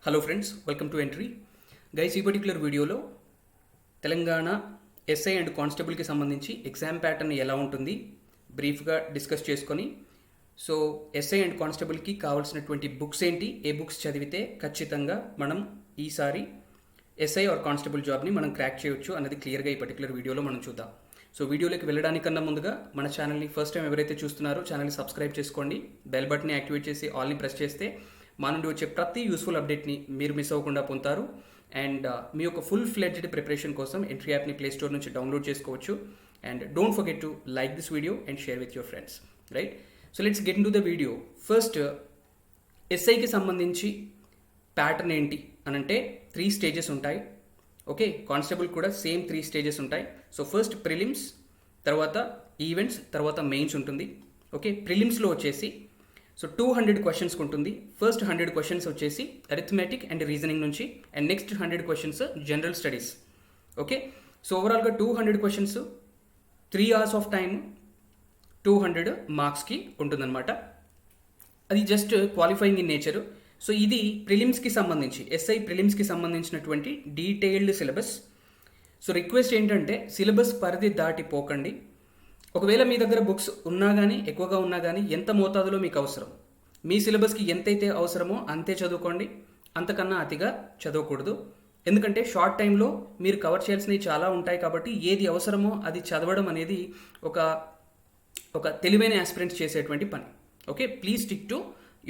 Hello friends, welcome to entry. Guys, ఈ particular వీడియోలో Telangana SI and కానిస్టేబుల్కి సంబంధించి ఎగ్జామ్ ప్యాటర్న్ ఎలా ఉంటుంది బ్రీఫ్గా డిస్కస్ చేసుకొని, సో ఎస్ఐ అండ్ కానిస్టేబుల్కి కావాల్సినటువంటి బుక్స్ ఏంటి, ఏ బుక్స్ చదివితే ఖచ్చితంగా మనం ఈసారి ఎస్ఐ ఆర్ కానిస్టేబుల్ జాబ్ని మనం క్రాక్ చేయొచ్చు అన్నది క్లియర్గా ఈ పర్టికులర్ వీడియోలో మనం చూద్దాం. సో వీడియోలోకి వెళ్ళడానికన్నా ముందుగా మన ఛానల్ని ఫస్ట్ టైం ఎవరైతే చూస్తున్నారో ఛానల్ని సబ్స్క్రైబ్ చేసుకోండి, బెల్ బటన్ని యాక్టివేట్ చేసి ఆల్ని ప్రెస్ చేస్తే మా నుండి వచ్చే ప్రతి యూస్ఫుల్ అప్డేట్ని మీరు మిస్ అవ్వకుండా పొందుతారు. అండ్ మీ యొక్క ఫుల్ ఫ్లెడ్జ్డ్ ప్రిపరేషన్ కోసం ఎంట్రీ యాప్ని ప్లే స్టోర్ నుంచి డౌన్లోడ్ చేసుకోవచ్చు. And don't forget to like this video and share with your friends, right? So let's get in to the video. First, ఎస్ఐకి సంబంధించి ప్యాటర్న్ ఏంటి అని అంటే 3 స్టేజెస్ ఉంటాయి. ఓకే, కానిస్టేబుల్ కూడా సేమ్ 3 స్టేజెస్ ఉంటాయి. సో ఫస్ట్ ప్రిలిమ్స్, తర్వాత ఈవెంట్స్, తర్వాత మెయిన్స్ ఉంటుంది. ఓకే, ప్రిలిమ్స్లో వచ్చేసి సో 200 క్వశ్చన్స్కి ఉంటుంది. ఫస్ట్ 100 క్వశ్చన్స్ వచ్చేసి అరిథమెటిక్ అండ్ రీజనింగ్ నుంచి, and next 100 questions general studies. Okay, so ఓవరాల్గా 200 క్వశ్చన్స్, 3 hours ఆఫ్ టైమ్, 200 మార్క్స్కి ఉంటుందన్నమాట. అది just qualifying in nature. So ఇది ప్రిలిమ్స్కి సంబంధించి, ఎస్ఐ ప్రిలిమ్స్కి సంబంధించినటువంటి డీటెయిల్డ్ సిలబస్. సో రిక్వెస్ట్ ఏంటంటే సిలబస్ పరిధి దాటిపోకండి. ఒకవేళ మీ దగ్గర బుక్స్ ఉన్నా కానీ, ఎక్కువగా ఉన్నా కానీ, ఎంత మోతాదులో మీకు అవసరం, మీ సిలబస్కి ఎంతైతే అవసరమో అంతే చదువుకోండి, అంతకన్నా అతిగా చదవకూడదు. ఎందుకంటే షార్ట్ టైంలో మీరు కవర్ చేయాల్సినవి చాలా ఉంటాయి కాబట్టి ఏది అవసరమో అది చదవడం అనేది ఒక తెలివైన ఆస్పిరెంట్స్ చేసేటువంటి పని. Okay, please stick to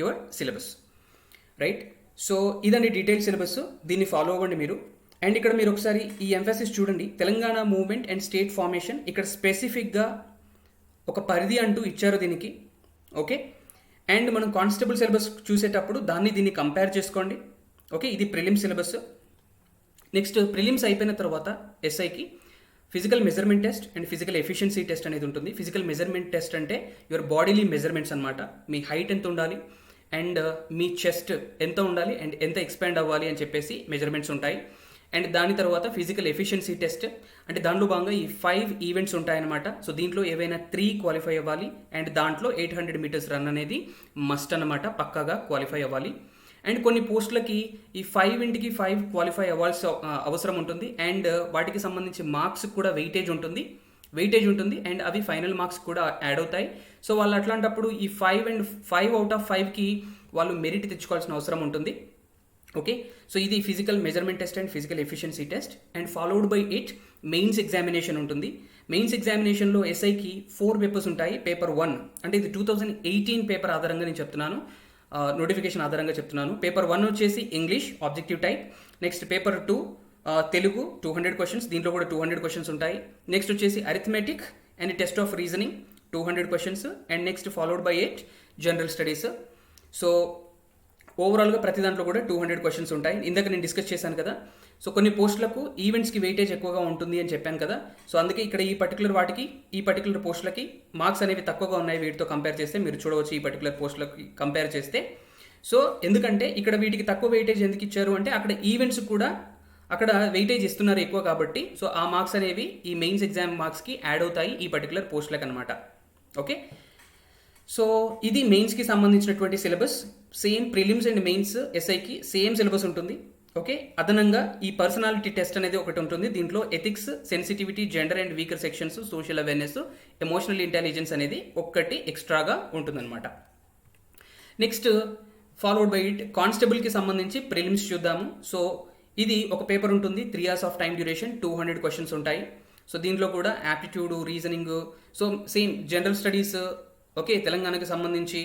your syllabus, right? So ఇదండి డీటెయిల్ సిలబస్, దీన్ని ఫాలో అవ్వండి మీరు. అండ్ ఇక్కడ మీరు ఒకసారి ఈ ఎంఫాసిస్ చూడండి, Telangana movement and state formation. ఇక్కడ స్పెసిఫిక్గా ఒక పరిధి అంటూ ఇచ్చారు దీనికి. ఓకే, అండ్ మనం కానిస్టేబుల్ సిలబస్ చూసేటప్పుడు దీన్ని కంపేర్ చేసుకోండి. ఓకే, ఇది ప్రిలిమ్ సిలబస్. నెక్స్ట్ ప్రిలిమ్స్ అయిపోయిన తర్వాత ఎస్ఐకి physical measurement test and physical efficiency test అనేది ఉంటుంది. ఫిజికల్ మెజర్మెంట్ టెస్ట్ అంటే యువర్ బాడీలీ మెజర్మెంట్స్ అనమాట. మీ హైట్ ఎంత ఉండాలి అండ్ మీ చెస్ట్ ఎంత ఉండాలి అండ్ ఎంత ఎక్స్పాండ్ అవ్వాలి అని చెప్పేసి మెజర్మెంట్స్ ఉంటాయి. అండ్ దాని తర్వాత ఫిజికల్ ఎఫిషియన్సీ టెస్ట్, అంటే దాంట్లో భాగంగా ఈ 5 ఈవెంట్స్ ఉంటాయన్నమాట. సో దీంట్లో ఏవైనా 3 క్వాలిఫై అవ్వాలి, అండ్ దాంట్లో 800 మీటర్స్ రన్ అనేది మస్ట్ అన్నమాట, పక్కాగా క్వాలిఫై అవ్వాలి. అండ్ కొన్ని పోస్టులకి ఈ 5 క్వాలిఫై అవ్వాల్సి అవసరం ఉంటుంది. అండ్ వాటికి సంబంధించి మార్క్స్ కూడా వెయిటేజ్ ఉంటుంది అండ్ అవి ఫైనల్ మార్క్స్ కూడా యాడ్ అవుతాయి. సో వాళ్ళు అట్లాంటప్పుడు ఈ 5 out of 5కి వాళ్ళు మెరిట్ తెచ్చుకోవాల్సిన అవసరం ఉంటుంది. ఓకే, సో ఇది physical measurement test and physical efficiency test. And followed by it mains examination ఉంటుంది. మెయిన్స్ ఎగ్జామినేషన్లో ఎస్ఐకి 4 పేపర్స్ ఉంటాయి. పేపర్ 1 అంటే ఇది 2018 పేపర్ ఆధారంగా నేను చెప్తున్నాను, నోటిఫికేషన్ ఆధారంగా చెప్తున్నాను. పేపర్ 1 వచ్చేసి English objective type. Next paper 2 Telugu 200 questions, దీంట్లో కూడా 200 క్వశ్చన్స్ ఉంటాయి. నెక్స్ట్ వచ్చేసి arithmetic and test of reasoning 200 questions. And next followed by it general studies. So ఓవరాల్గా ప్రతి దాంట్లో కూడా 200 క్వశ్చన్స్ ఉంటాయి. ఇందాక నేను డిస్కస్ చేశాను కదా, సో కొన్ని పోస్టులకు ఈవెంట్స్కి వెయిటేజ్ ఎక్కువగా ఉంటుంది అని చెప్పాను కదా. సో అందుకే ఇక్కడ ఈ పర్టికులర్ పోస్టులకి మార్క్స్ అనేవి తక్కువగా ఉన్నాయి వీటితో కంపేర్ చేస్తే. మీరు చూడవచ్చు ఈ పర్టికులర్ పోస్టులకి కంపేర్ చేస్తే. సో ఎందుకంటే ఇక్కడ వీటికి తక్కువ వెయిటేజ్ ఎందుకు ఇచ్చారు అంటే అక్కడ ఈవెంట్స్ కూడా అక్కడ వెయిటేజ్ ఇస్తున్నారు ఎక్కువ కాబట్టి, సో ఆ మార్క్స్ అనేవి ఈ మెయిన్స్ ఎగ్జామ్ మార్క్స్కి యాడ్ అవుతాయి ఈ పర్టికులర్ పోస్టులకు అనమాట. ఓకే, సో ఇది మెయిన్స్కి సంబంధించినటువంటి syllabus. Same prelims and mains ఎస్ఐకి సేమ్ సిలబస్ ఉంటుంది. ఓకే, అదనంగా ఈ పర్సనాలిటీ టెస్ట్ అనేది ఒకటి ఉంటుంది. దీంట్లో ethics, sensitivity, gender and weaker sections, social awareness, emotional intelligence అనేది ఒక్కటి ఎక్స్ట్రాగా ఉంటుందన్నమాట. నెక్స్ట్ ఫాలోడ్ బై ఇట్ కానిస్టేబుల్కి సంబంధించి ప్రిలిమ్స్ చూద్దాము. సో ఇది ఒక పేపర్ ఉంటుంది, 3 hours of time duration, 200 questions ఉంటాయి. సో దీంట్లో కూడా aptitude, reasoning, so same general studies. Okay, తెలంగాణకి సంబంధించి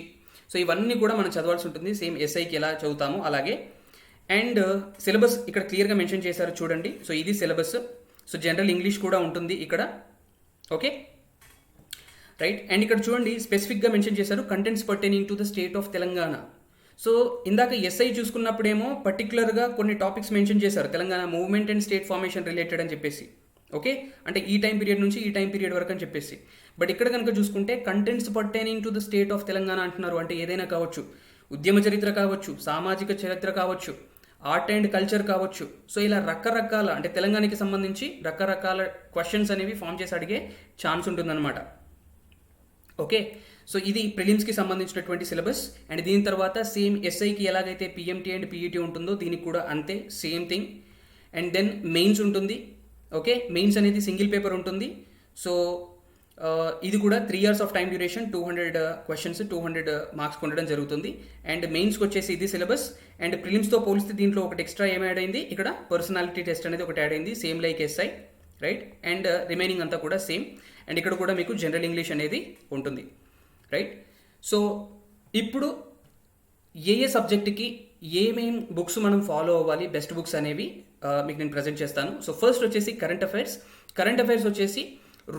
సో ఇవన్నీ కూడా మనం చదవాల్సి ఉంటుంది, సేమ్ ఎస్ఐకి ఎలా చదువుతామో అలాగే. అండ్ సిలబస్ ఇక్కడ క్లియర్గా మెన్షన్ చేశారు చూడండి. సో ఇది సిలబస్. సో జనరల్ ఇంగ్లీష్ కూడా ఉంటుంది ఇక్కడ. Okay, right? అండ్ ఇక్కడ చూడండి స్పెసిఫిక్గా మెన్షన్ చేశారు contents pertaining to the state of Telangana. So ఇందాక ఎస్ఐ చూసుకున్నప్పుడేమో పర్టికులర్గా కొన్ని టాపిక్స్ మెన్షన్ చేశారు, Telangana movement and state formation related అని చెప్పేసి. ఓకే, అంటే ఈ టైం పీరియడ్ నుంచి ఈ టైం పీరియడ్ వరకు అని చెప్పేసి. బట్ ఇక్కడ కనుక చూసుకుంటే contents pertaining to the state of Telangana అంటున్నారు. అంటే ఏదైనా కావచ్చు, ఉద్యమ చరిత్ర కావచ్చు, సామాజిక చరిత్ర కావచ్చు, ఆర్ట్ అండ్ కల్చర్ కావచ్చు. సో ఇలా రకరకాల, అంటే తెలంగాణకి సంబంధించి రకరకాల క్వశ్చన్స్ అనేవి ఫామ్ చేసి అడిగే ఛాన్స్ ఉంటుందన్నమాట. ఓకే, సో ఇది ప్రిలిమ్స్కి సంబంధించినటువంటి సిలబస్. అండ్ దీని తర్వాత సేమ్ ఎస్ఐకి ఎలాగైతే పిఎంటీ అండ్ పీఈటీ ఉంటుందో దీనికి కూడా అంతే same thing. And then mains ఉంటుంది. ఓకే, మెయిన్స్ అనేది సింగిల్ పేపర్ ఉంటుంది. సో ఇది కూడా 3 years of time duration, 200 questions, 200 marks ఉండడం జరుగుతుంది. అండ్ మెయిన్స్కి వచ్చేసి ఇది సిలబస్. అండ్ ప్రిలిమ్స్తో పోలిస్తే దీంట్లో ఒకటి ఎక్స్ట్రా ఏం యాడ్ అయింది, ఇక్కడ పర్సనాలిటీ టెస్ట్ అనేది ఒకటి యాడ్ అయింది, same like SI, right. And remaining అంతా కూడా సేమ్. అండ్ ఇక్కడ కూడా మీకు జనరల్ ఇంగ్లీష్ అనేది ఉంటుంది, రైట్. సో ఇప్పుడు ఏ సబ్జెక్ట్కి ఏమేం బుక్స్ మనం ఫాలో అవ్వాలి, బెస్ట్ బుక్స్ అనేవి మీకు నేను ప్రజెంట్ చేస్తాను. సో ఫస్ట్ వచ్చేసి కరెంట్ అఫైర్స్ వచ్చేసి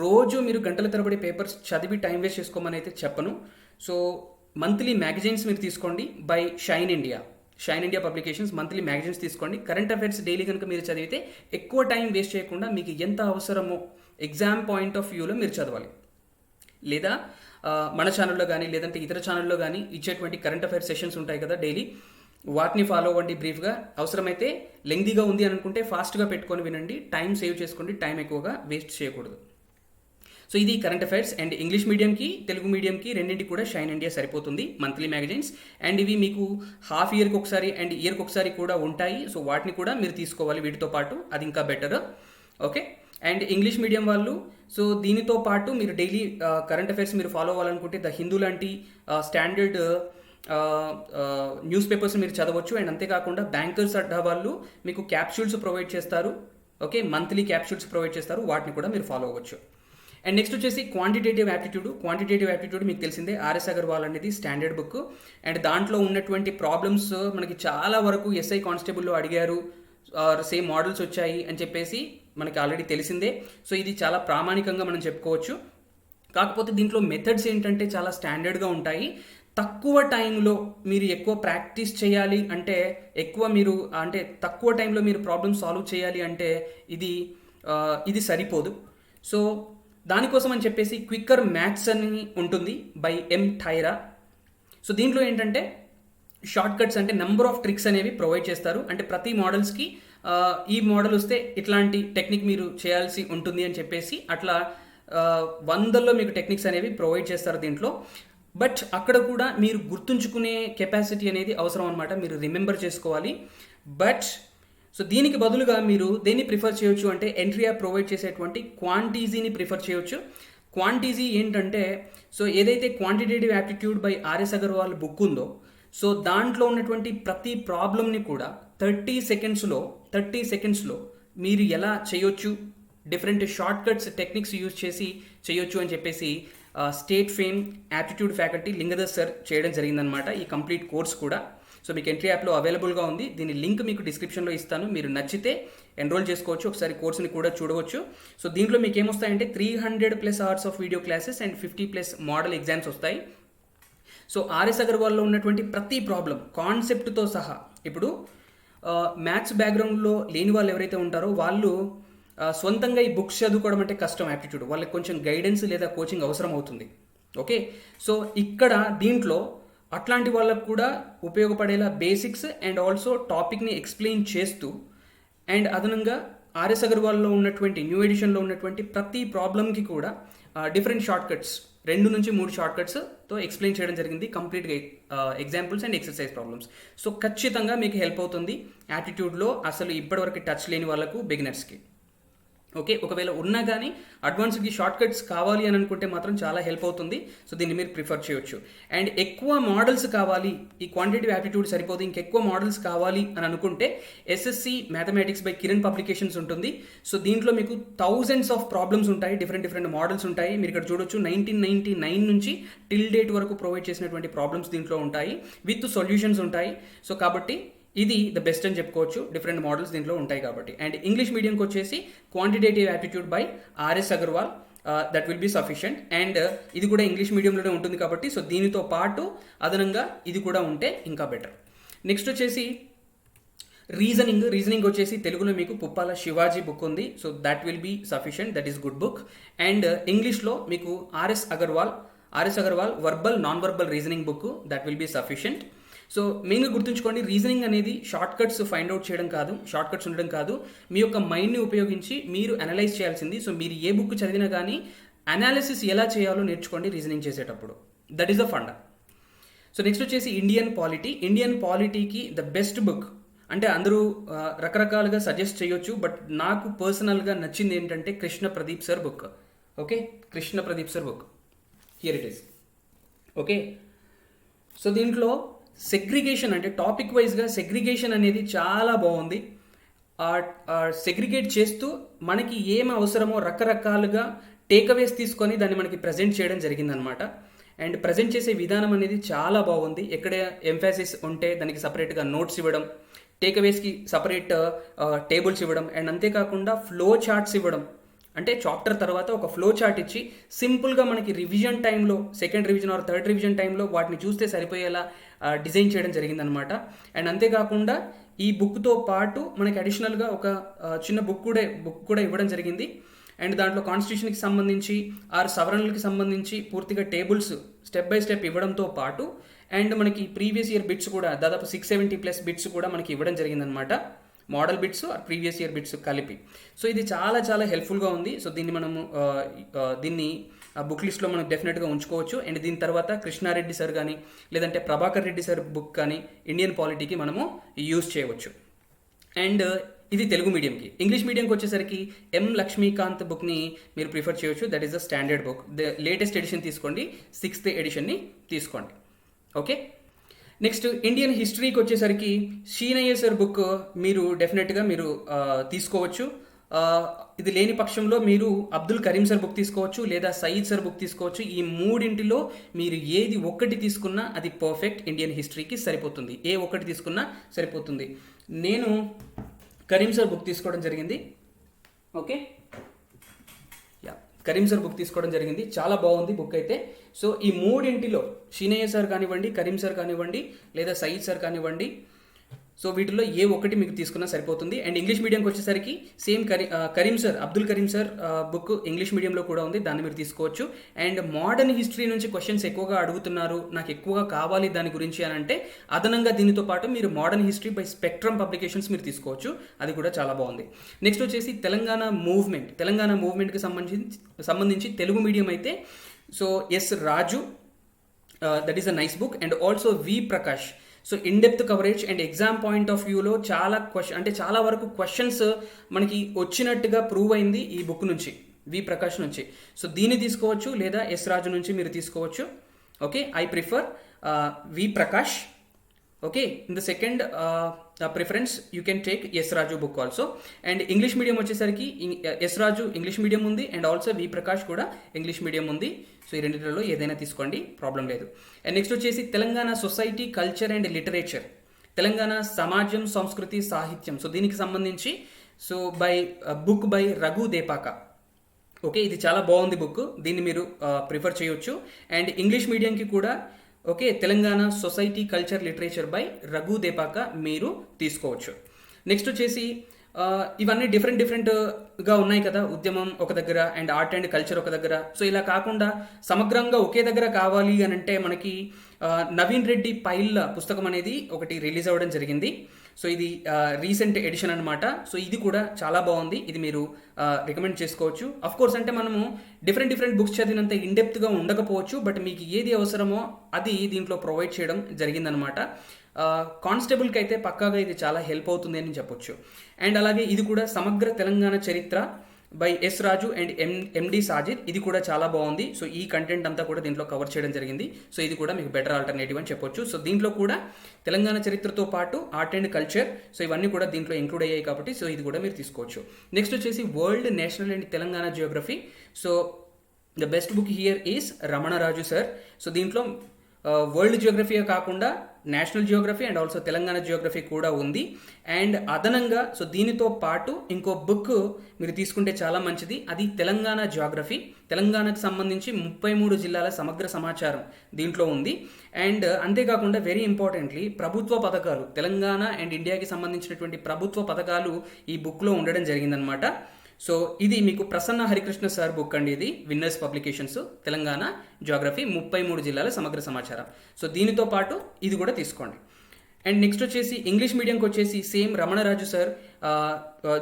రోజు మీరు గంటల తరబడి పేపర్స్ చదివి టైం వేస్ట్ చేసుకోమని అయితే చెప్పను. సో మంత్లీ మ్యాగజైన్స్ మీరు తీసుకోండి by shine India publications, monthly magazines తీసుకోండి. కరెంట్ అఫైర్స్ డైలీ కనుక మీరు చదివితే ఎక్కువ టైం వేస్ట్ చేయకుండా మీకు ఎంత అవసరమో ఎగ్జామ్ పాయింట్ ఆఫ్ వ్యూలో మీరు చదవాలి. లేదా మన ఛానల్లో కానీ లేదంటే ఇతర ఛానల్లో కానీ ఇచ్చేటువంటి కరెంట్ అఫైర్స్ సెషన్స్ ఉంటాయి కదా డైలీ, వాటిని ఫాలో అవ్వండి బ్రీఫ్గా. అవసరమైతే లెంగ్దీగా ఉంది అనుకుంటే ఫాస్ట్గా పెట్టుకొని వినండి, టైం సేవ్ చేసుకోండి, టైం ఎక్కువగా వేస్ట్ చేయకూడదు. సో ఇది కరెంట్ అఫైర్స్. అండ్ ఇంగ్లీష్ మీడియంకి తెలుగు మీడియంకి రెండింటికి కూడా షైన్ ఇండియా సరిపోతుంది మంత్లీ మ్యాగజైన్స్. అండ్ ఇవి మీకు హాఫ్ ఇయర్కి ఒకసారి అండ్ ఇయర్కి ఒకసారి కూడా ఉంటాయి. సో వాటిని కూడా మీరు తీసుకోవాలి వీటితో పాటు, అది ఇంకా better. Okay, and English medium వాళ్ళు సో దీనితో పాటు మీరు డైలీ కరెంట్ అఫైర్స్ మీరు ఫాలో అవ్వాలనుకుంటే ద హిందూ లాంటి స్టాండర్డ్ న్యూస్ పేపర్స్ మీరు చదవచ్చు. అండ్ అంతేకాకుండా బ్యాంకర్స్ అడ్డా వాళ్ళు మీకు క్యాప్సూల్స్ ప్రొవైడ్ చేస్తారు. ఓకే, మంత్లీ క్యాప్సూల్స్ ప్రొవైడ్ చేస్తారు, వాటిని కూడా మీరు ఫాలో అవ్వచ్చు. అండ్ నెక్స్ట్ వచ్చేసి క్వాంటిటేటివ్ యాప్టిట్యూడ్ మీకు తెలిసిందే, ఆర్ఎస్ అగర్వాల్ అనేది స్టాండర్డ్ బుక్. అండ్ దాంట్లో ఉన్నటువంటి ప్రాబ్లమ్స్ మనకి చాలా వరకు ఎస్ఐ కానిస్టేబుల్లో అడిగారు, సేమ్ మోడల్స్ వచ్చాయి అని చెప్పేసి మనకి ఆల్రెడీ తెలిసిందే. సో ఇది చాలా ప్రామాణికంగా మనం చెప్పుకోవచ్చు. కాకపోతే దీంట్లో మెథడ్స్ ఏంటంటే చాలా స్టాండర్డ్గా ఉంటాయి. తక్కువ టైంలో మీరు ఎక్కువ ప్రాక్టీస్ చేయాలి అంటే, తక్కువ టైంలో మీరు ప్రాబ్లమ్ సాల్వ్ చేయాలి అంటే ఇది సరిపోదు. సో దానికోసం అని చెప్పేసి క్విక్కర్ మ్యాథ్స్ అని ఉంటుంది బై ఎం థైరా. సో దీంట్లో ఏంటంటే షార్ట్ కట్స్ అంటే నెంబర్ ఆఫ్ ట్రిక్స్ అనేవి ప్రొవైడ్ చేస్తారు. అంటే ప్రతి మోడల్స్కి ఈ మోడల్ వస్తే ఇట్లాంటి టెక్నిక్ మీరు చేయాల్సి ఉంటుంది అని చెప్పేసి అట్లా 100లో మీకు టెక్నిక్స్ అనేవి ప్రొవైడ్ చేస్తారు దీంట్లో. బట్ అక్కడ కూడా మీరు గుర్తుంచుకునే కెపాసిటీ అనేది అవసరం అనమాట, మీరు రిమెంబర్ చేసుకోవాలి. బట్ సో దీనికి బదులుగా మీరు దేన్ని ప్రిఫర్ చేయొచ్చు అంటే ఎంట్రీ యాప్ ప్రొవైడ్ చేసేటువంటి క్వాంటీజీని ప్రిఫర్ చేయొచ్చు. క్వాంటీజీ ఏంటంటే సో ఏదైతే quantitative aptitude by RS Agarwal book ఉందో సో దాంట్లో ఉన్నటువంటి ప్రతి ప్రాబ్లమ్ని కూడా 30 సెకండ్స్లో మీరు ఎలా చేయొచ్చు, different short cuts techniques use చేసి చేయొచ్చు అని చెప్పేసి state fame aptitude faculty Lingadhar sir చేయడం జరిగిందనమాట ఈ కంప్లీట్ కోర్స్ కూడా. సో మీకు ఎంట్రీ యాప్లో అవైలబుల్గా ఉంది, దీని లింక్ మీకు డిస్క్రిప్షన్లో ఇస్తాను, మీరు నచ్చితే ఎన్రోల్ చేసుకోవచ్చు, ఒకసారి కోర్సుని కూడా చూడవచ్చు. సో దీంట్లో మీకు ఏమొస్తాయంటే 300+ hours of video classes and 50+ model exams వస్తాయి. సో ఆర్ఎస్ అగర్వాల్లో ఉన్నటువంటి ప్రతి ప్రాబ్లం కాన్సెప్ట్తో సహా, ఇప్పుడు మ్యాథ్స్ బ్యాక్గ్రౌండ్లో లేని వాళ్ళు ఎవరైతే ఉంటారో వాళ్ళు సొంతంగా ఈ బుక్స్ చదువుకోవడం అంటే కష్టం, యాప్టిట్యూడ్ వాళ్ళకి కొంచెం గైడెన్స్ లేదా కోచింగ్ అవసరం అవుతుంది. ఓకే, సో ఇక్కడ దీంట్లో అట్లాంటి వాళ్ళకు కూడా ఉపయోగపడేలా బేసిక్స్ అండ్ ఆల్సో టాపిక్ని ఎక్స్ప్లెయిన్ చేస్తూ అండ్ అదనంగా ఆర్ఎస్ అగర్వాల్లో ఉన్నటువంటి న్యూ ఎడిషన్లో ఉన్నటువంటి ప్రతి ప్రాబ్లమ్కి కూడా డిఫరెంట్ షార్ట్ కట్స్ 2 నుంచి 3 షార్ట్ కట్స్తో ఎక్స్ప్లెయిన్ చేయడం జరిగింది, కంప్లీట్గా examples and exercise problems. So ఖచ్చితంగా మీకు హెల్ప్ అవుతుంది యాప్టిట్యూడ్లో అసలు ఇప్పటివరకు టచ్ లేని వాళ్ళకు, బిగినర్స్కి. ఓకే, ఒకవేళ ఉన్నా కానీ అడ్వాన్స్డ్కి షార్ట్ కట్స్ కావాలి అని అనుకుంటే మాత్రం చాలా హెల్ప్ అవుతుంది. సో దీన్ని మీరు ప్రిఫర్ చేయొచ్చు. అండ్ ఎక్కువ మోడల్స్ కావాలి, ఈ క్వాంటిటేటివ్ యాప్టిట్యూడ్ సరిపోదు, ఇంకెక్కువ మోడల్స్ కావాలి అని అనుకుంటే SSC mathematics by Kiran publications ఉంటుంది. సో దీంట్లో మీకు థౌజండ్స్ ఆఫ్ ప్రాబ్లమ్స్ ఉంటాయి, డిఫరెంట్ మోడల్స్ ఉంటాయి. మీరు ఇక్కడ చూడొచ్చు 1999 నుంచి టిల్ డేట్ వరకు ప్రొవైడ్ చేసినటువంటి ప్రాబ్లమ్స్ దీంట్లో ఉంటాయి, విత్ సొల్యూషన్స్ ఉంటాయి. సో కాబట్టి ఇది ద బెస్ట్ అని చెప్పుకోవచ్చు, డిఫరెంట్ మోడల్స్ దీంట్లో ఉంటాయి కాబట్టి. అండ్ ఇంగ్లీష్ మీడియంకి వచ్చేసి quantitative aptitude by RS Agarwal, that will be sufficient. And ఇది కూడా ఇంగ్లీష్ మీడియంలోనే ఉంటుంది కాబట్టి సో దీనితో పాటు అదనంగా ఇది కూడా ఉంటే ఇంకా బెటర్. నెక్స్ట్ వచ్చేసి రీజనింగ్ వచ్చేసి తెలుగులో మీకు పుప్పాల శివాజీ బుక్ ఉంది. So that will be sufficient, that is good book. And ఇంగ్లీష్లో మీకు RS Agarwal verbal non verbal reasoning book, that will be sufficient. So మెయిన్గా గుర్తుంచుకోండి, రీజనింగ్ అనేది షార్ట్ కట్స్ ఫైండ్ అవుట్ చేయడం కాదు, షార్ట్ కట్స్ ఉండడం కాదు, మీ యొక్క మైండ్ని ఉపయోగించి మీరు అనలైజ్ చేయాల్సింది. సో మీరు ఏ బుక్ చదివినా కానీ అనాలిసిస్ ఎలా చేయాలో నేర్చుకోండి రీజనింగ్ చేసేటప్పుడు. That is the funda. So next వచ్చేసి ఇండియన్ పాలిటీకి ద బెస్ట్ బుక్ అంటే అందరూ రకరకాలుగా సజెస్ట్ చేయొచ్చు, బట్ నాకు పర్సనల్గా నచ్చింది ఏంటంటే Krishna Pradeep sir book. Okay, Krishna Pradeep sir book, here it is. Okay, so దీంట్లో సెగ్రిగేషన్ అంటే టాపిక్ వైజ్గా సెగ్రిగేషన్ అనేది చాలా బాగుంది. సెగ్రిగేట్ చేస్తూ మనకి ఏం అవసరమో రకరకాలుగా టేక్అవేస్ తీసుకొని దాన్ని మనకి ప్రజెంట్ చేయడం జరిగిందనమాట. అండ్ ప్రజెంట్ చేసే విధానం అనేది చాలా బాగుంది. ఎక్కడ ఎంఫాసిస్ ఉంటే దానికి సపరేట్గా నోట్స్ ఇవ్వడం, టేక్అవేస్కి సపరేట్ టేబుల్స్ ఇవ్వడం, అండ్ అంతేకాకుండా ఫ్లో చార్ట్స్ ఇవ్వడం. అంటే చాప్టర్ తర్వాత ఒక ఫ్లో చార్ట్ ఇచ్చి సింపుల్గా మనకి రివిజన్ టైంలో, second revision or third revision టైంలో వాటిని చూస్తే సరిపోయేలా డిజైన్ చేయడం జరిగిందనమాట. అండ్ అంతేకాకుండా ఈ బుక్తో పాటు మనకి అడిషనల్గా ఒక చిన్న బుక్ కూడా ఇవ్వడం జరిగింది. అండ్ దాంట్లో కాన్స్టిట్యూషన్కి సంబంధించి సవరణలకి సంబంధించి పూర్తిగా టేబుల్స్ స్టెప్ బై స్టెప్ ఇవ్వడంతో పాటు అండ్ మనకి ప్రీవియస్ ఇయర్ బిట్స్ కూడా దాదాపు 670+ బిట్స్ కూడా మనకి ఇవ్వడం జరిగిందనమాట. Model bits previous year bits కలిపి. సో ఇది చాలా చాలా హెల్ప్ఫుల్గా ఉంది. సో దీన్ని మనము దీన్ని బుక్ లిస్ట్లో మనం డెఫినెట్గా ఉంచుకోవచ్చు. అండ్ దీని తర్వాత కృష్ణారెడ్డి సార్ కానీ లేదంటే ప్రభాకర్ రెడ్డి సార్ బుక్ కానీ ఇండియన్ పాలిటీకి మనము యూజ్ చేయవచ్చు. అండ్ ఇది తెలుగు మీడియంకి. ఇంగ్లీష్ మీడియంకి వచ్చేసరికి ఎం లక్ష్మీకాంత్ బుక్ని మీరు ప్రిఫర్ చేయొచ్చు. That is the standard book. Latest edition తీసుకోండి, 6th ఎడిషన్ని తీసుకోండి. ఓకే, నెక్స్ట్ ఇండియన్ హిస్టరీకి వచ్చేసరికి షీనయ్య సార్ బుక్ మీరు డెఫినెట్గా మీరు తీసుకోవచ్చు. ఇది లేని పక్షంలో మీరు అబ్దుల్ కరీం సార్ బుక్ తీసుకోవచ్చు లేదా సయీద్ సార్ బుక్ తీసుకోవచ్చు. ఈ మూడింటిలో మీరు ఏది ఒక్కటి తీసుకున్నా అది పర్ఫెక్ట్ ఇండియన్ హిస్టరీకి సరిపోతుంది. ఏ ఒక్కటి తీసుకున్నా సరిపోతుంది. నేను కరీం సార్ బుక్ తీసుకోవడం జరిగింది. ఓకే, కరీం సార్ బుక్ తీసుకోవడం జరిగింది. చాలా బాగుంది బుక్ అయితే. సో ఈ మూడింటిలో షీనయ్య సార్ కానివ్వండి, కరీం సార్ కానివ్వండి లేదా సయీద్ సార్ కానివ్వండి, సో వీటిలో ఏ ఒక్కటి మీకు తీసుకున్నా సరిపోతుంది. అండ్ ఇంగ్లీష్ మీడియంకి వచ్చేసరికి same Karim sir, Abdul Karim sir book English మీడియంలో కూడా ఉంది, దాన్ని మీరు తీసుకోవచ్చు. అండ్ మోడర్న్ హిస్టరీ నుంచి క్వశ్చన్స్ ఎక్కువగా అడుగుతున్నారు, నాకు ఎక్కువగా కావాలి దాని గురించి అని అంటే అదనంగా దీనితో పాటు మీరు modern history by spectrum publications మీరు తీసుకోవచ్చు. అది కూడా చాలా బాగుంది. నెక్స్ట్ వచ్చేసి తెలంగాణ మూవ్మెంట్కి సంబంధించి తెలుగు మీడియం అయితే so S Raju, that is a nice book. And also V Prakash. So in depth coverage and exam point of వ్యూలో చాలా వరకు క్వశ్చన్స్ మనకి వచ్చినట్టుగా ప్రూవ్ అయింది ఈ బుక్ నుంచి, వి ప్రకాష్ నుంచి. సో దీన్ని తీసుకోవచ్చు లేదా ఎస్ రాజు నుంచి మీరు తీసుకోవచ్చు. Okay, I prefer V Prakash. Okay, in the second preference you can take S Raju book also. And English medium వచ్చేసరికి ఎస్ రాజు ఇంగ్లీష్ మీడియం ఉంది అండ్ ఆల్సో వి ప్రకాష్ కూడా ఇంగ్లీష్ మీడియం ఉంది. సో ఈ రెండింటిలో ఏదైనా తీసుకోండి, ప్రాబ్లం లేదు. అండ్ నెక్స్ట్ వచ్చేసి Telangana society culture and literature, Telangana సమాజం సంస్కృతి సాహిత్యం. సో దీనికి సంబంధించి so book by Raghu Depaka. Okay, ఇది చాలా బాగుంది బుక్, దీన్ని మీరు ప్రిఫర్ చేయొచ్చు. అండ్ ఇంగ్లీష్ మీడియంకి కూడా okay, Telangana society culture literature by Raghu Depaka మీరు తీసుకోవచ్చు. నెక్స్ట్ వచ్చేసి ఇవన్నీ డిఫరెంట్గా ఉన్నాయి కదా, ఉద్యమం ఒక దగ్గర అండ్ ఆర్ట్ అండ్ కల్చర్ ఒక దగ్గర. సో ఇలా కాకుండా సమగ్రంగా ఒకే దగ్గర కావాలి అని అంటే మనకి నవీన్ రెడ్డి పైల్ పుస్తకం అనేది ఒకటి రిలీజ్ అవ్వడం జరిగింది. సో ఇది రీసెంట్ ఎడిషన్ అనమాట. సో ఇది కూడా చాలా బాగుంది, ఇది మీరు రికమెండ్ చేసుకోవచ్చు. అఫ్ కోర్స్ అంటే మనము డిఫరెంట్ బుక్స్ చదివినంత ఇన్డెప్త్గా ఉండకపోవచ్చు, బట్ మీకు ఏది అవసరమో అది దీంట్లో ప్రొవైడ్ చేయడం జరిగిందనమాట. కానిస్టేబుల్కి అయితే పక్కాగా ఇది చాలా హెల్ప్ అవుతుంది అని చెప్పొచ్చు. అండ్ అలాగే ఇది కూడా సమగ్ర తెలంగాణ చరిత్ర by S Raju and MD Sajid, ఇది కూడా చాలా బాగుంది. సో ఈ కంటెంట్ అంతా కూడా దీంట్లో కవర్ చేయడం జరిగింది. సో ఇది కూడా మీకు బెటర్ ఆల్టర్నేటివ్ అని చెప్పొచ్చు. సో దీంట్లో కూడా తెలంగాణ చరిత్రతో పాటు ఆర్ట్ అండ్ కల్చర్, సో ఇవన్నీ కూడా దీంట్లో ఇంక్లూడ్ అయ్యాయి కాబట్టి సో ఇది కూడా మీరు తీసుకోవచ్చు. నెక్స్ట్ వచ్చేసి world, national and Telangana Geography. So the best book here is Ramana Raju sir. So దీంట్లో వరల్డ్ జియోగ్రఫీ కాకుండా national Geography and also Telangana Geography కూడా ఉంది. అండ్ అదనంగా సో దీనితో పాటు ఇంకో బుక్ మీరు తీసుకుంటే చాలా మంచిది, అది తెలంగాణ జియోగ్రఫీ. తెలంగాణకు సంబంధించి 33 జిల్లాల సమగ్ర సమాచారం దీంట్లో ఉంది. అండ్ అంతేకాకుండా వెరీ ఇంపార్టెంట్లీ ప్రభుత్వ పథకాలు, తెలంగాణ అండ్ ఇండియాకి సంబంధించినటువంటి ప్రభుత్వ పథకాలు ఈ బుక్లో ఉండడం జరిగిందనమాట. సో ఇది మీకు ప్రసన్న హరికృష్ణ సార్ బుక్ అండి, ఇది విన్నర్స్ పబ్లికేషన్స్, తెలంగాణ జియోగ్రఫీ 33 జిల్లాల సమగ్ర సమాచారం. సో దీనితో పాటు ఇది కూడా తీసుకోండి. అండ్ నెక్స్ట్ వచ్చేసి ఇంగ్లీష్ మీడియంకి వచ్చేసి same Ramana Raju sir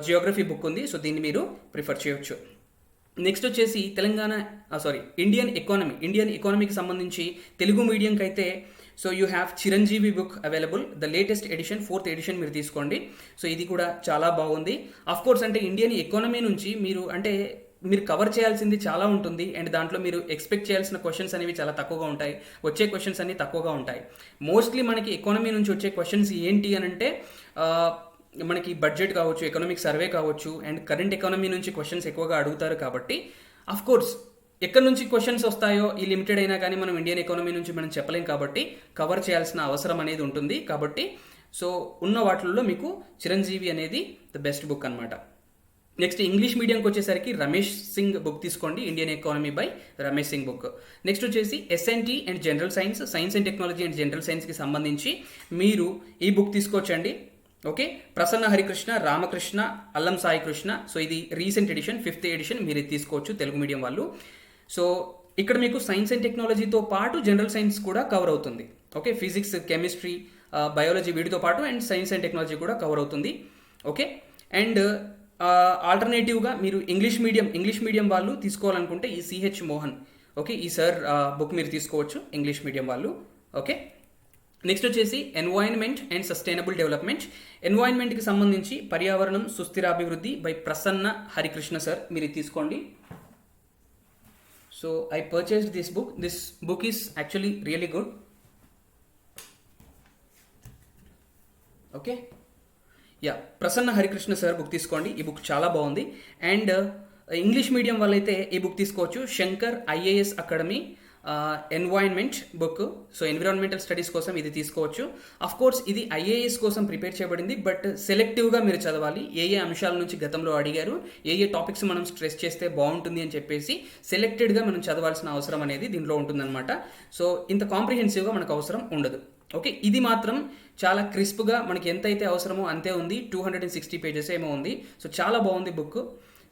Geography book ఉంది. సో దీన్ని మీరు ప్రిఫర్ చేయొచ్చు. నెక్స్ట్ వచ్చేసి ఇండియన్ ఎకానమీకి సంబంధించి తెలుగు మీడియంకి అయితే so you have Chiranjeevi book available, the latest edition 4th edition మీరు తీసుకోండి. సో ఇది కూడా చాలా బాగుంది. అఫ్ కోర్స్ అంటే ఇండియన్ ఎకానమీ నుంచి మీరు కవర్ చేయాల్సింది చాలా ఉంటుంది అండ్ దాంట్లో మీరు ఎక్స్పెక్ట్ చేయాల్సిన క్వశ్చన్స్ అనేవి చాలా తక్కువగా ఉంటాయి, వచ్చే క్వశ్చన్స్ అన్ని తక్కువగా ఉంటాయి. మోస్ట్లీ మనకి ఎకానమీ నుంచి వచ్చే క్వశ్చన్స్ ఏంటి అని అంటే మనకి బడ్జెట్ కావచ్చు, ఎకనామిక్ సర్వే కావచ్చు అండ్ కరెంట్ ఎకానమీ నుంచి క్వశ్చన్స్ ఎక్కువగా అడుగుతారు. కాబట్టి అఫ్ కోర్స్ ఎక్కడి నుంచి క్వశ్చన్స్ వస్తాయో ఈ లిమిటెడ్ అయినా కానీ మనం ఇండియన్ ఎకానమీ నుంచి మనం చెప్పలేం కాబట్టి కవర్ చేయాల్సిన అవసరం అనేది ఉంటుంది. కాబట్టి సో ఉన్న వాటిల్లో మీకు చిరంజీవి అనేది ద బెస్ట్ బుక్ అనమాట. నెక్స్ట్ ఇంగ్లీష్ మీడియంకి వచ్చేసరికి రమేష్ సింగ్ బుక్ తీసుకోండి, Indian economy by Ramesh Singh book. Next వచ్చేసి S N T and general science and technology and general సైన్స్కి సంబంధించి మీరు ఈ బుక్ తీసుకోవచ్చండి. ఓకే, ప్రసన్న హరికృష్ణ, రామకృష్ణ, అల్లం సాయి కృష్ణ. సో ఇది రీసెంట్ ఎడిషన్ 5th ఎడిషన్, మీరు ఇది తీసుకోవచ్చు తెలుగు మీడియం వాళ్ళు. సో ఇక్కడ మీకు సైన్స్ అండ్ టెక్నాలజీతో పాటు జనరల్ సైన్స్ కూడా కవర్ అవుతుంది. ఓకే, ఫిజిక్స్, కెమిస్ట్రీ, బయాలజీ వీటితో పాటు అండ్ సైన్స్ అండ్ టెక్నాలజీ కూడా కవర్ అవుతుంది. ఓకే, అండ్ ఆల్టర్నేటివ్గా మీరు ఇంగ్లీష్ మీడియం వాళ్ళు తీసుకోవాలనుకుంటే ఈ సిహెచ్ మోహన్, ఓకే, ఈ సార్ బుక్ మీరు తీసుకోవచ్చు ఇంగ్లీష్ మీడియం వాళ్ళు. ఓకే, నెక్స్ట్ వచ్చేసి ఎన్వైరన్మెంట్ అండ్ సస్టైనబుల్ డెవలప్మెంట్. ఎన్వైరన్మెంట్కి సంబంధించి పర్యావరణం సుస్థిరాభివృద్ధి బై ప్రసన్న హరికృష్ణ సార్, మీరు తీసుకోండి. So I purchased this book is actually really good. Okay, Prasanna Harikrishna sir book తీసుకోండి, ఈ బుక్ చాలా బాగుంది. అండ్ ఇంగ్లీష్ మీడియం వాళ్ళైతే ఈ బుక్ తీసుకోవచ్చు, Shankar IAS academy environment book. So environmental studies కోసం ఇది తీసుకోవచ్చు. అఫ్ కోర్స్ ఇది ఐఏఎస్ కోసం ప్రిపేర్ చేయబడింది, బట్ సెలెక్టివ్గా మీరు చదవాలి. ఏ అంశాల నుంచి గతంలో అడిగారు, ఏ టాపిక్స్ మనం స్ట్రెస్ చేస్తే బాగుంటుంది అని చెప్పేసి సెలెక్టెడ్గా మనం చదవాల్సిన అవసరం అనేది దీంట్లో ఉంటుందన్నమాట. సో ఇంత కాంప్రిహెన్సివ్గా మనకు అవసరం ఉండదు. ఓకే, ఇది మాత్రం చాలా క్రిస్ప్గా మనకి ఎంతైతే అవసరమో అంతే ఉంది. 260 పేజెస్ ఏమో ఉంది. సో చాలా బాగుంది బుక్.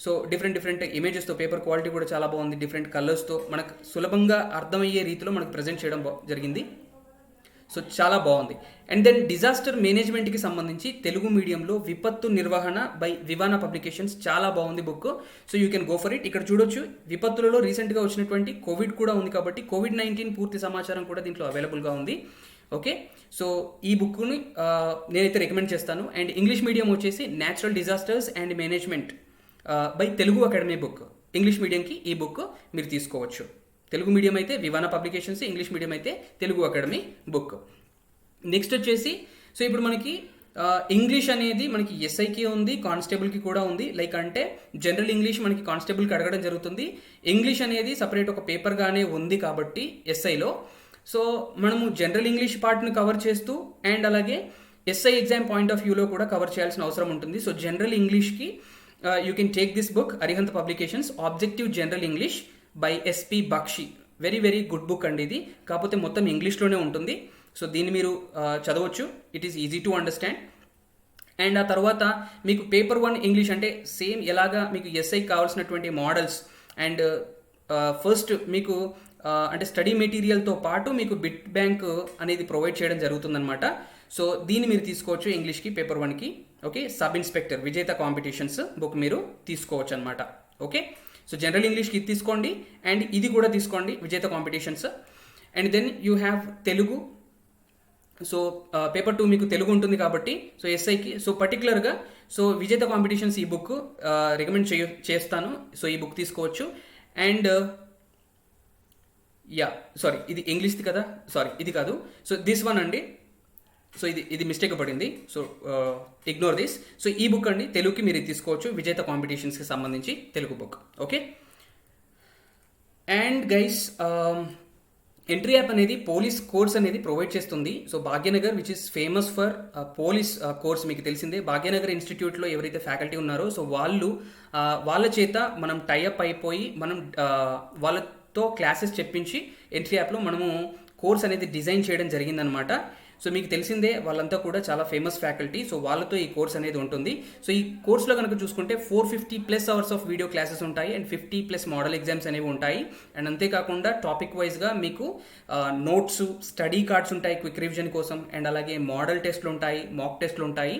సో డిఫరెంట్ ఇమేజెస్తో, పేపర్ క్వాలిటీ కూడా చాలా బాగుంది, డిఫరెంట్ కలర్స్తో మనకు సులభంగా అర్థమయ్యే రీతిలో మనకు ప్రజెంట్ చేయడం జరిగింది. సో చాలా బాగుంది. అండ్ దెన్ డిజాస్టర్ మేనేజ్మెంట్కి సంబంధించి తెలుగు మీడియంలో విపత్తు నిర్వహణ బై వివానా పబ్లికేషన్స్, చాలా బాగుంది book. So you can go for it. ఇక్కడ చూడొచ్చు విపత్తులలో రీసెంట్గా వచ్చినటువంటి కోవిడ్ కూడా ఉంది కాబట్టి COVID-19 పూర్తి సమాచారం కూడా దీంట్లో అవైలబుల్గా ఉంది. ఓకే, సో ఈ బుక్ని నేనైతే రికమెండ్ చేస్తాను. అండ్ ఇంగ్లీష్ మీడియం వచ్చేసి natural disasters and management by Telugu academy book. English మీడియంకి ఈ బుక్ మీరు తీసుకోవచ్చు. తెలుగు మీడియం అయితే వివానా పబ్లికేషన్స్, ఇంగ్లీష్ మీడియం అయితే తెలుగు అకాడమీ బుక్. నెక్స్ట్ వచ్చేసి సో ఇప్పుడు మనకి ఇంగ్లీష్ అనేది మనకి ఎస్ఐకి ఉంది, కానిస్టేబుల్కి కూడా ఉంది. లైక్ అంటే జనరల్ ఇంగ్లీష్ మనకి కానిస్టేబుల్కి అడగడం జరుగుతుంది. ఇంగ్లీష్ అనేది సపరేట్ ఒక పేపర్గానే ఉంది కాబట్టి ఎస్ఐలో. సో మనము జనరల్ ఇంగ్లీష్ పార్ట్ని కవర్ చేస్తూ అండ్ అలాగే ఎస్ఐ ఎగ్జామ్ పాయింట్ ఆఫ్ వ్యూలో కూడా కవర్ చేయాల్సిన అవసరం ఉంటుంది. సో జనరల్ ఇంగ్లీష్కి you can take this book, Arihant publications, objective general English by S P Bakshi. Very good book అండి ఇది. కాకపోతే మొత్తం ఇంగ్లీష్లోనే ఉంటుంది. సో దీన్ని మీరు చదవచ్చు, it is easy to understand. And ఆ తర్వాత మీకు పేపర్ 1 ఇంగ్లీష్ అంటే సేమ్ ఎలాగా మీకు ఎస్ఐకి కావాల్సినటువంటి మోడల్స్ అండ్ ఫస్ట్ మీకు అంటే స్టడీ మెటీరియల్తో పాటు మీకు బిట్ బ్యాంక్ అనేది ప్రొవైడ్ చేయడం జరుగుతుందన్నమాట. సో దీన్ని మీరు తీసుకోవచ్చు ఇంగ్లీష్కి పేపర్ 1కి. ఓకే, సబ్ ఇన్స్పెక్టర్ విజేత కాంపిటీషన్స్ బుక్ మీరు తీసుకోవచ్చు అనమాట. ఓకే, సో జనరల్ ఇంగ్లీష్కి ఇది తీసుకోండి అండ్ ఇది కూడా తీసుకోండి, Vijetha competitions. And then you have Telugu. So paper 2 మీకు తెలుగు ఉంటుంది కాబట్టి సో ఎస్ఐకి సో పర్టికులర్గా సో విజేత కాంపిటీషన్స్ ఈ బుక్ రికమెండ్ చేస్తాను. సో ఈ బుక్ తీసుకోవచ్చు. అండ్ ఇది ఇంగ్లీష్ది కదా, ఇది కాదు. సో దిస్ వన్ అండి. సో ఇది మిస్టేక్ పడింది. So ignore this. సో ఈ బుక్ అండి తెలుగుకి మీరు తీసుకోవచ్చు, విజేత కాంపిటీషన్స్కి సంబంధించి Telugu book. Okay, and guys entry app అనేది పోలీస్ కోర్స్ అనేది ప్రొవైడ్ చేస్తుంది. So Bhagyanagar which is famous for police course, మీకు తెలిసిందే. భాగ్యనగర్ ఇన్స్టిట్యూట్లో ఎవరైతే ఫ్యాకల్టీ ఉన్నారో సో వాళ్ళ చేత మనం టైఅప్ అయిపోయి మనం వాళ్ళతో క్లాసెస్ చెప్పించి ఎంట్రీ యాప్లో మనము కోర్స్ అనేది డిజైన్ చేయడం జరిగిందనమాట. సో మీకు తెలిసిందే వాళ్ళంతా కూడా చాలా ఫేమస్ ఫ్యాకల్టీ. సో వాళ్ళతో ఈ కోర్స్ అనేది ఉంటుంది. సో ఈ కోర్సులో కనుక చూసుకుంటే 450+ అవర్స్ ఆఫ్ వీడియో క్లాసెస్ ఉంటాయి అండ్ 50+ మోడల్ ఎగ్జామ్స్ అనేవి ఉంటాయి. అండ్ అంతేకాకుండా టాపిక్ వైజ్గా మీకు నోట్స్, స్టడీ కార్డ్స్ ఉంటాయి క్విక్ రివిజన్ కోసం. అండ్ అలాగే మోడల్ టెస్ట్లు ఉంటాయి, మాక్ టెస్ట్లు ఉంటాయి.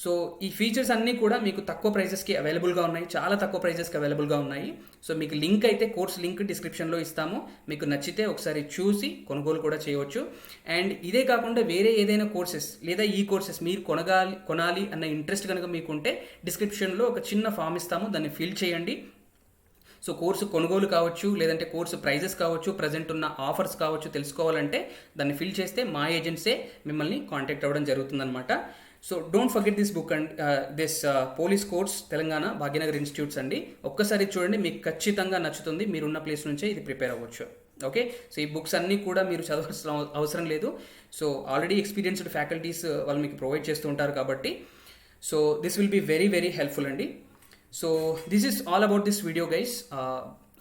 సో ఈ ఫీచర్స్ అన్నీ కూడా మీకు తక్కువ ప్రైజెస్కి అవైలబుల్గా ఉన్నాయి, చాలా తక్కువ ప్రైజెస్కి అవైలబుల్గా ఉన్నాయి. సో మీకు లింక్ అయితే కోర్స్ లింక్ డిస్క్రిప్షన్లో ఇస్తాము, మీకు నచ్చితే ఒకసారి చూసి కొనుగోలు కూడా చేయవచ్చు. అండ్ ఇదే కాకుండా వేరే ఏదైనా కోర్సెస్ లేదా ఈ కోర్సెస్ మీరు కొనాలి అన్న ఇంట్రెస్ట్ కనుక మీకుంటే డిస్క్రిప్షన్లో ఒక చిన్న ఫామ్ ఇస్తాము, దాన్ని ఫిల్ చేయండి. సో కోర్సు కొనుగోలు కావచ్చు, లేదంటే కోర్సు ప్రైజెస్ కావచ్చు, ప్రజెంట్ ఉన్న ఆఫర్స్ కావచ్చు తెలుసుకోవాలంటే దాన్ని ఫిల్ చేస్తే మా ఏజెంట్సే మిమ్మల్ని కాంటాక్ట్ అవ్వడం జరుగుతుందన్నమాట. So don't forget this book and this police course Telangana Bhagyanagar institutes అండి. ఒక్కసారి చూడండి, మీకు ఖచ్చితంగా నచ్చుతుంది. మీరున్న ప్లేస్ నుంచే ఇది ప్రిపేర్ అవ్వచ్చు. ఓకే, సో ఈ బుక్స్ అన్నీ కూడా మీరు చదవాల్సిన అవసరం లేదు. సో ఆల్రెడీ ఎక్స్పీరియన్స్డ్ ఫ్యాకల్టీస్ వాళ్ళు మీకు ప్రొవైడ్ చేస్తూ ఉంటారు కాబట్టి so this will be very very helpful అండి. So this is all about this video, guys.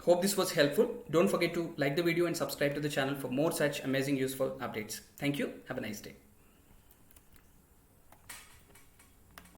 Hope this was helpful. Don't forget to like the video and subscribe to the channel for more such amazing useful updates. Thank you. Have a nice day.